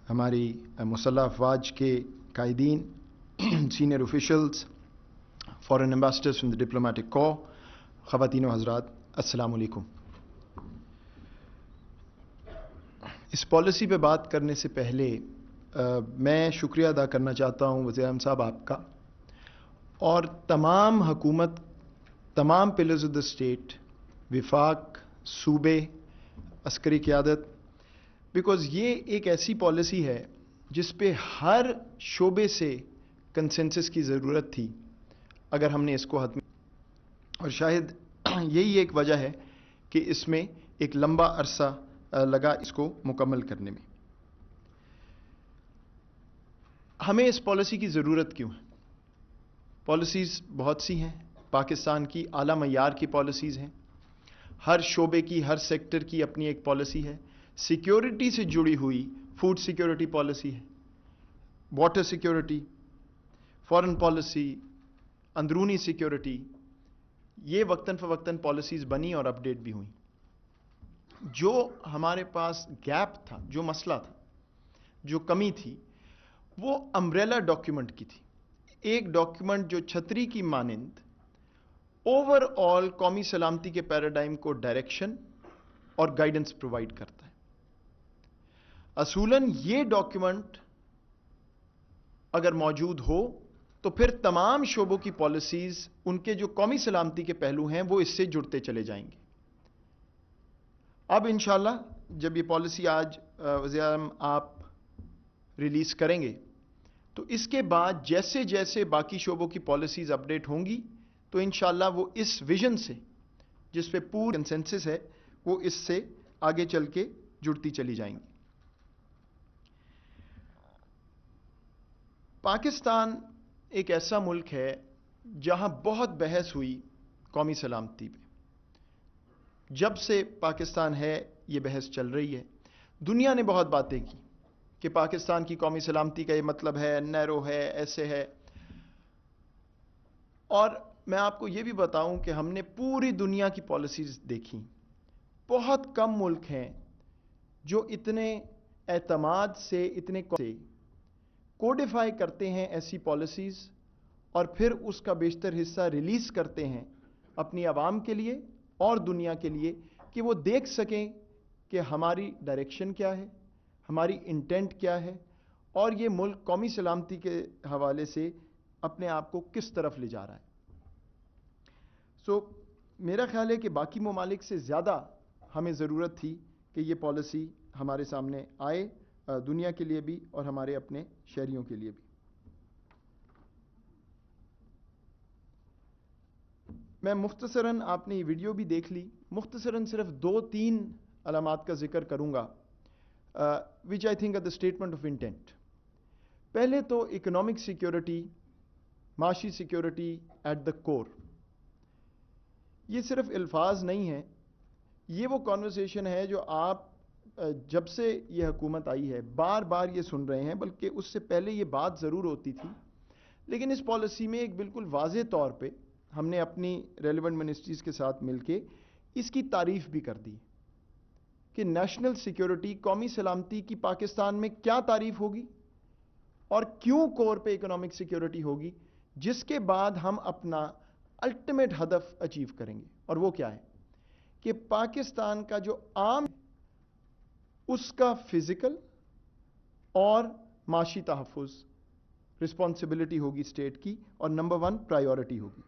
ہماری مسلح افواج کے قائدین، senior officials, foreign ambassadors from the diplomatic corps, خواتین و حضرات، السلام علیکم۔ اس پالیسی پہ بات کرنے سے پہلے میں شکریہ ادا کرنا چاہتا ہوں وزیر اعظم صاحب آپ کا اور تمام حکومت، تمام پلرز آف دا اسٹیٹ، وفاق، صوبے، عسکری قیادت، بیکاز یہ ایک ایسی پالیسی ہے جس پہ ہر شعبے سے کنسنسس کی ضرورت تھی اگر ہم نے اس کو حتمی، اور شاید یہی ایک وجہ ہے کہ اس میں ایک لمبا عرصہ لگا اس کو مکمل کرنے میں۔ ہمیں اس پالیسی کی ضرورت کیوں ہے؟ پالیسیز بہت سی ہیں، پاکستان کی اعلیٰ معیار کی پالیسیز ہیں، ہر شعبے کی، ہر سیکٹر کی اپنی ایک پالیسی ہے۔ سیکیورٹی سے جڑی ہوئی فوڈ سیکیورٹی پالیسی ہے، واٹر سیکیورٹی، فارن پالیسی، اندرونی سیکیورٹی، یہ وقتاً فوقتاً پالیسیز بنی اور اپڈیٹ بھی ہوئیں۔ جو ہمارے پاس گیپ تھا، جو مسئلہ تھا، جو کمی تھی، وہ امبریلا ڈاکیومنٹ کی تھی، ایک ڈاکیومنٹ جو چھتری کی مانند اوور آل قومی سلامتی کے پیراڈائم کو ڈائریکشن اور گائیڈنس پرووائڈ کرتا ہے۔ اصولاً یہ ڈاکیومنٹ اگر موجود ہو تو پھر تمام شعبوں کی پالیسیز، ان کے جو قومی سلامتی کے پہلو ہیں، وہ اس سے جڑتے چلے جائیں گے۔ اب انشاءاللہ جب یہ پالیسی آج وزیر اعظم آپ ریلیز کریں گے تو اس کے بعد جیسے جیسے باقی شعبوں کی پالیسیز اپڈیٹ ہوں گی تو انشاءاللہ وہ اس ویژن سے، جس پہ پورا کنسنسس ہے، وہ اس سے آگے چل کے جڑتی چلی جائیں گی۔ پاکستان ایک ایسا ملک ہے جہاں بہت بحث ہوئی قومی سلامتی پہ۔ جب سے پاکستان ہے یہ بحث چل رہی ہے، دنیا نے بہت باتیں کی کہ پاکستان کی قومی سلامتی کا یہ مطلب ہے، نیرو ہے، ایسے ہے۔ اور میں آپ کو یہ بھی بتاؤں کہ ہم نے پوری دنیا کی پالیسیز دیکھی، بہت کم ملک ہیں جو اتنے اعتماد سے، اتنے کوڈیفائی کرتے ہیں ایسی پالیسیز اور پھر اس کا بیشتر حصہ ریلیز کرتے ہیں اپنی عوام کے لیے اور دنیا کے لیے کہ وہ دیکھ سکیں کہ ہماری ڈائریکشن کیا ہے، ہماری انٹینٹ کیا ہے، اور یہ ملک قومی سلامتی کے حوالے سے اپنے آپ کو کس طرف لے جا رہا ہے۔ میرا خیال ہے کہ باقی ممالک سے زیادہ ہمیں ضرورت تھی کہ یہ پالیسی ہمارے سامنے آئے، دنیا کے لیے بھی اور ہمارے اپنے شہریوں کے لیے بھی۔ میں مختصراً، آپ نے یہ ویڈیو بھی دیکھ لی، مختصراً صرف 2-3 علامات کا ذکر کروں گا which I think are the statement of intent۔ پہلے تو اکنامک سیکیورٹی، معاشی سیکیورٹی ایٹ دا کور، یہ صرف الفاظ نہیں ہیں، یہ وہ کانورسیشن ہے جو آپ جب سے یہ حکومت آئی ہے بار بار یہ سن رہے ہیں، بلکہ اس سے پہلے یہ بات ضرور ہوتی تھی، لیکن اس پالیسی میں ایک بالکل واضح طور پہ ہم نے اپنی ریلیونٹ منسٹریز کے ساتھ مل کے اس کی تعریف بھی کر دی کہ نیشنل سیکیورٹی، قومی سلامتی کی پاکستان میں کیا تعریف ہوگی اور کیوں کور پہ اکنامک سیکیورٹی ہوگی، جس کے بعد ہم اپنا الٹیمیٹ ہدف اچیو کریں گے، اور وہ کیا ہے کہ پاکستان کا جو عام، اس کا فزیکل اور معاشی تحفظ رسپانسبلٹی ہوگی اسٹیٹ کی، اور نمبر 1 پرائیورٹی ہوگی۔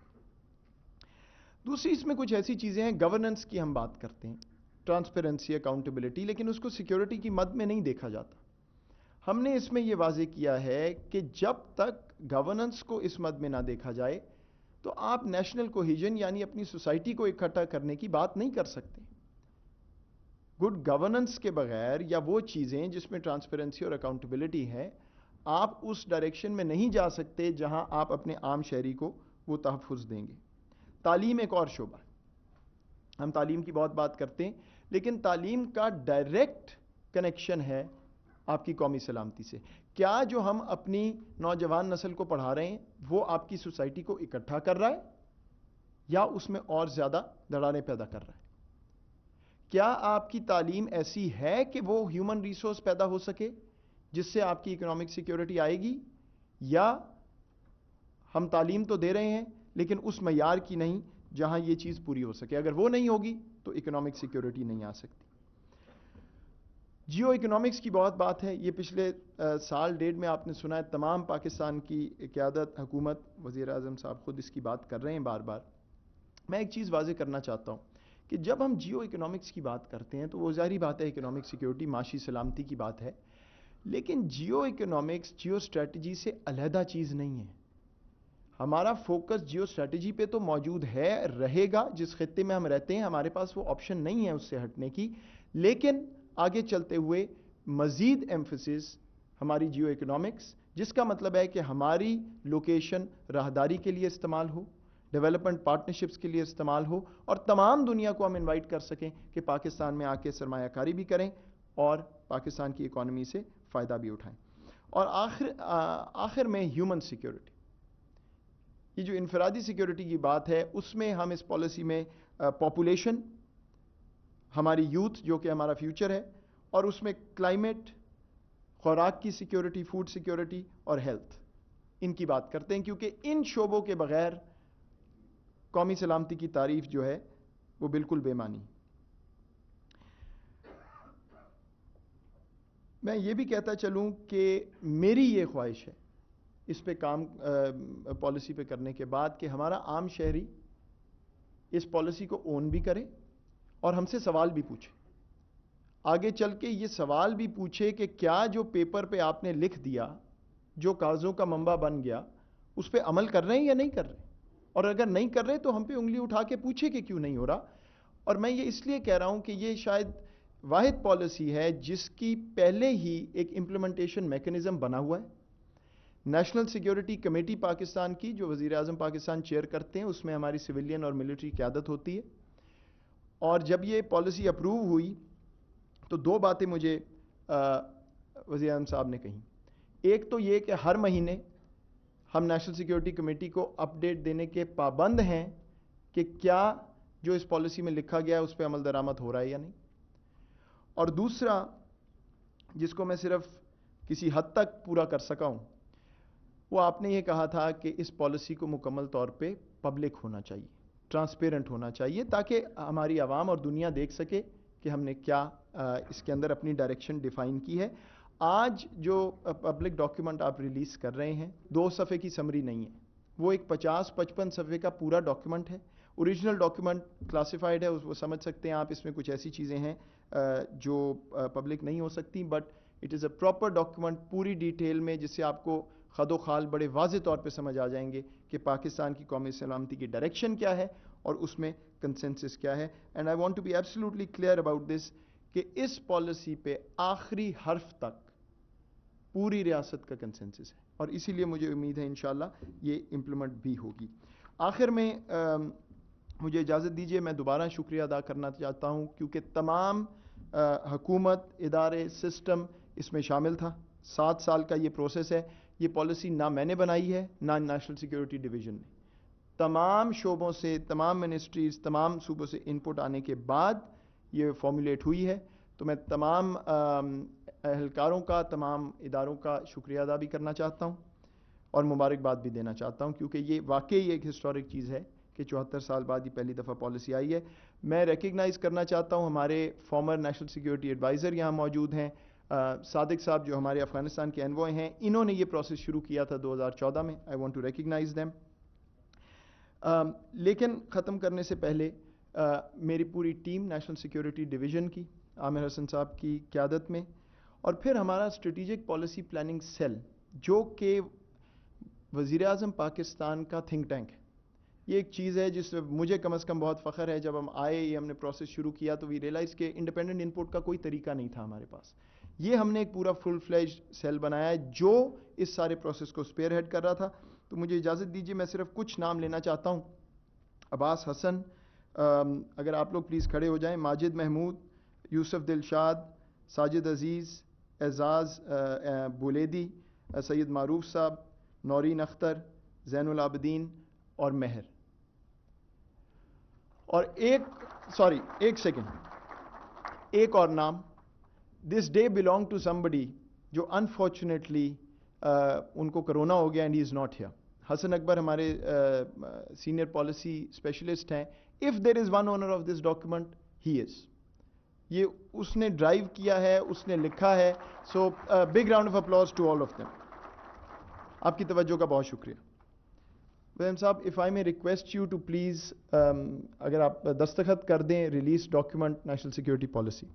دوسری اس میں کچھ ایسی چیزیں ہیں، گورننس کی ہم بات کرتے ہیں، ٹرانسپیرنسی، اکاؤنٹیبلٹی، لیکن اس کو سیکیورٹی کی مد میں نہیں دیکھا جاتا۔ ہم نے اس میں یہ واضح کیا ہے کہ جب تک گورننس کو اس مد میں نہ دیکھا جائے تو آپ نیشنل کوہیژن یعنی اپنی سوسائٹی کو اکٹھا کرنے کی بات نہیں کر سکتے۔ گڈ گورننس کے بغیر، یا وہ چیزیں جس میں ٹرانسپیرنسی اور اکاؤنٹیبلٹی ہے، آپ اس ڈائریکشن میں نہیں جا سکتے جہاں آپ اپنے عام شہری کو وہ تحفظ دیں گے۔ تعلیم ایک اور شعبہ ہے، ہم تعلیم کی بہت بات کرتے ہیں، لیکن تعلیم کا ڈائریکٹ کنیکشن ہے آپ کی قومی سلامتی سے۔ کیا جو ہم اپنی نوجوان نسل کو پڑھا رہے ہیں وہ آپ کی سوسائٹی کو اکٹھا کر رہا ہے یا اس میں اور زیادہ دراڑیں پیدا کر رہا ہے؟ کیا آپ کی تعلیم ایسی ہے کہ وہ ہیومن ریسورس پیدا ہو سکے جس سے آپ کی اکنامک سیکیورٹی آئے گی، یا ہم تعلیم تو دے رہے ہیں لیکن اس معیار کی نہیں جہاں یہ چیز پوری ہو سکے؟ اگر وہ نہیں ہوگی تو اکنامک سیکیورٹی نہیں آ سکتی۔ جیو اکنامکس کی بہت بات ہے، یہ پچھلے سال ڈیڑھ میں آپ نے سنا ہے، تمام پاکستان کی قیادت، حکومت، وزیر اعظم صاحب خود اس کی بات کر رہے ہیں بار بار۔ میں ایک چیز واضح کرنا چاہتا ہوں کہ جب ہم جیو اکنامکس کی بات کرتے ہیں تو وہ ظاہری بات ہے اکنامک سیکیورٹی، معاشی سلامتی کی بات ہے، لیکن جیو اکنامکس جیو اسٹریٹجی سے علیحدہ چیز نہیں ہے۔ ہمارا فوکس جیو اسٹریٹجی پہ تو موجود ہے، رہے گا، جس خطے میں ہم رہتے ہیں ہمارے پاس وہ آپشن نہیں ہے اس سے ہٹنے کی، لیکن آگے چلتے ہوئے مزید ایمفسس ہماری جیو اکنامکس، جس کا مطلب ہے کہ ہماری لوکیشن راہداری کے لیے استعمال ہو، ڈیولپمنٹ پارٹنرشپس کے لیے استعمال ہو، اور تمام دنیا کو ہم انوائٹ کر سکیں کہ پاکستان میں آ کے سرمایہ کاری بھی کریں اور پاکستان کی اکانومی سے فائدہ بھی اٹھائیں۔ اور آخر میں ہیومن سیکیورٹی، یہ جو انفرادی سیکیورٹی کی بات ہے، اس میں ہم اس پالیسی میں پاپولیشن، ہماری یوتھ جو کہ ہمارا فیوچر ہے، اور اس میں کلائمیٹ، خوراک کی سیکیورٹی، فوڈ سیکیورٹی اور ہیلتھ، ان کی بات کرتے ہیں، کیونکہ ان شعبوں کے بغیر قومی سلامتی کی تعریف جو ہے وہ بالکل بے معنی۔ میں یہ بھی کہتا چلوں کہ میری یہ خواہش ہے اس پہ کام پالیسی پہ کرنے کے بعد کہ ہمارا عام شہری اس پالیسی کو اون بھی کرے اور ہم سے سوال بھی پوچھے، آگے چل کے یہ سوال بھی پوچھے کہ کیا جو پیپر پہ آپ نے لکھ دیا، جو کاغذوں کا منبع بن گیا، اس پہ عمل کر رہے ہیں یا نہیں کر رہے، اور اگر نہیں کر رہے تو ہم پہ انگلی اٹھا کے پوچھے کہ کیوں نہیں ہو رہا۔ اور میں یہ اس لیے کہہ رہا ہوں کہ یہ شاید واحد پالیسی ہے جس کی پہلے ہی ایک امپلیمنٹیشن میکنزم بنا ہوا ہے۔ نیشنل سیکیورٹی کمیٹی پاکستان کی، جو وزیر اعظم پاکستان چیئر کرتے ہیں، اس میں ہماری سویلین اور ملٹری قیادت ہوتی ہے، اور جب یہ پالیسی اپروو ہوئی تو دو باتیں مجھے وزیر اعظم صاحب نے کہیں۔ ایک تو یہ کہ ہر مہینے ہم نیشنل سیکیورٹی کمیٹی کو اپڈیٹ دینے کے پابند ہیں کہ کیا جو اس پالیسی میں لکھا گیا ہے اس پہ عمل درآمد ہو رہا ہے یا نہیں، اور دوسرا جس کو میں صرف کسی حد تک پورا کر سکا ہوں، وہ آپ نے یہ کہا تھا کہ اس پالیسی کو مکمل طور پہ پبلک ہونا چاہیے، ٹرانسپیرنٹ ہونا چاہیے، تاکہ ہماری عوام اور دنیا دیکھ سکے کہ ہم نے کیا اس کے اندر اپنی ڈائریکشن ڈیفائن کی ہے۔ آج جو پبلک ڈاکیومنٹ آپ ریلیز کر رہے ہیں، 2 صفحے کی سمری نہیں ہے، وہ ایک 50-55 صفحے کا پورا ڈاکیومنٹ ہے۔ اوریجنل ڈاکیومنٹ کلاسیفائڈ ہے، وہ سمجھ سکتے ہیں آپ، اس میں کچھ ایسی چیزیں ہیں جو پبلک نہیں ہو سکتی، but it is a proper document پوری ڈیٹیل میں، جس سے آپ کو خد و خال بڑے واضح طور پہ سمجھ آ جائیں گے کہ پاکستان کی قومی سلامتی کی ڈائریکشن کیا ہے اور اس میں کنسنسس کیا ہے۔ And I want to be absolutely clear about this کہ اس پالیسی پہ آخری حرف تک پوری ریاست کا کنسنسس ہے، اور اسی لیے مجھے امید ہے انشاءاللہ یہ امپلیمنٹ بھی ہوگی۔ آخر میں مجھے اجازت دیجیے، میں دوبارہ شکریہ ادا کرنا چاہتا ہوں، کیونکہ تمام حکومت، ادارے، سسٹم اس میں شامل تھا۔ 7 سال کا یہ پروسیس ہے، یہ پالیسی نہ میں نے بنائی ہے نہ نیشنل سیکیورٹی ڈویژن نے، تمام شعبوں سے، تمام منسٹریز، تمام صوبوں سے انپٹ آنے کے بعد یہ فارمولیٹ ہوئی ہے۔ تو میں تمام اہلکاروں کا، تمام اداروں کا شکریہ ادا بھی کرنا چاہتا ہوں اور مبارکباد بھی دینا چاہتا ہوں، کیونکہ یہ واقعی ایک ہسٹورک چیز ہے کہ 74 سال بعد یہ پہلی دفعہ پالیسی آئی ہے۔ میں ریکگنائز کرنا چاہتا ہوں ہمارے فارمر نیشنل سیکیورٹی ایڈوائزر یہاں موجود ہیں، صادق صاحب جو ہمارے افغانستان کے انوائے ہیں، انہوں نے یہ پروسیس شروع کیا تھا 2014 میں۔ I want to recognise them. لیکن ختم کرنے سے پہلے میری پوری ٹیم نیشنل سیکیورٹی ڈویژن کی، عامر حسن صاحب کی قیادت میں، اور پھر ہمارا اسٹریٹجک پالیسی پلاننگ سیل، جو کہ وزیر اعظم پاکستان کا تھنک ٹینک ہے۔ یہ ایک چیز ہے جس مجھے کم از کم بہت فخر ہے، جب ہم آئے، یہ ہم نے پروسیس شروع کیا تو وی ریئلائز کہ انڈیپینڈنٹ انپٹ کا کوئی طریقہ نہیں تھا ہمارے پاس۔ یہ ہم نے ایک پورا فل فلیج سیل بنایا ہے جو اس سارے پروسیس کو اسپیئر ہیڈ کر رہا تھا۔ تو مجھے اجازت دیجیے، میں صرف کچھ نام لینا چاہتا ہوں۔ عباس حسن، اگر آپ لوگ پلیز کھڑے ہو جائیں، ماجد محمود، یوسف دلشاد، ساجد عزیز، اعزاز بولیدی، سید معروف صاحب، نورین اختر، زین العابدین اور مہر۔ اور ایک سیکنڈ، ایک اور نام، this day belong to somebody جو انفارچونیٹلی ان کو کرونا ہو گیا and he is not here. Hasan Akbar ہمارے سینئر پالیسی اسپیشلسٹ ہیں. If there is one owner of this document he is. یہ اس نے ڈرائیو کیا ہے, اس نے لکھا ہے. So big round of applause to all of them. آپ کی توجہ کا بہت شکریہ. وزیر صاحب, اف آئی میں ریکویسٹ یو ٹو پلیز, اگر آپ دستخط کر دیں release document national security policy.